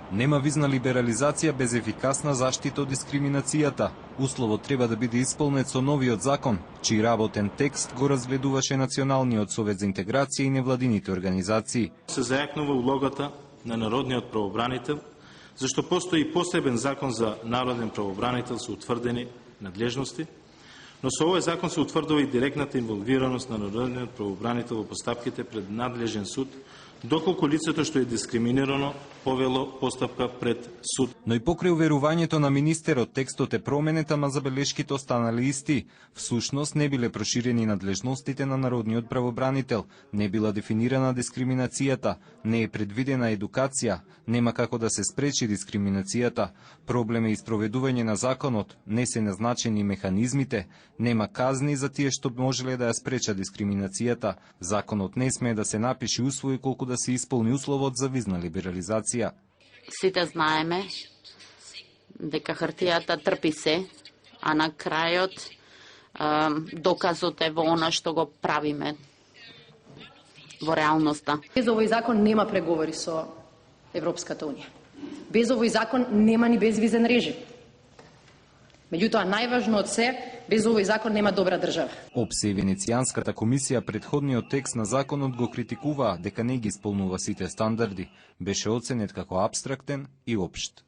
Нема визна либерализација без ефикасна заштита од дискриминацијата. Условот треба да биде исполнет со новиот закон, чиј работен текст го разгледуваше Националниот совет за интеграција и невладините организации. Се зајакнува улогата на народниот правобранител, зашто постои посебен закон за народен правобранител со утврдени надлежности, но со овој закон се утврдува и директната инволвираност на народниот правобранител во постапките пред надлежен суд, доколку лицето што е дискриминирано повело постапка пред суд. Но и покрај уверувањето на министерот, текстот е променет, ама забелешките останали исти. Всушност не биле проширени надлежностите на народниот правобранител, не била дефинирана дискриминацијата, не е предвидена едукација, нема како да се спречи дискриминацијата, проблем е испроведување на законот, не се назначени механизмите, нема казни за тие што можеле да ја спречат дискриминацијата, законот не смее да се напише усвои колку да се исполни условот за визна либерализација. Сите знаеме дека хартијата трпи се, а на крајот доказот е во она што го правиме во реалноста. Без овој закон нема преговори со Европската унија. Без овој закон нема ни безвизен режим. Меѓутоа, најважно од се, без овој закон нема добра држава. ОПСЕ и Венецијанската комисија предходниот текст на законот го критикуваа дека не ги исполнува сите стандарди. Беше оценет како апстрактен и општ.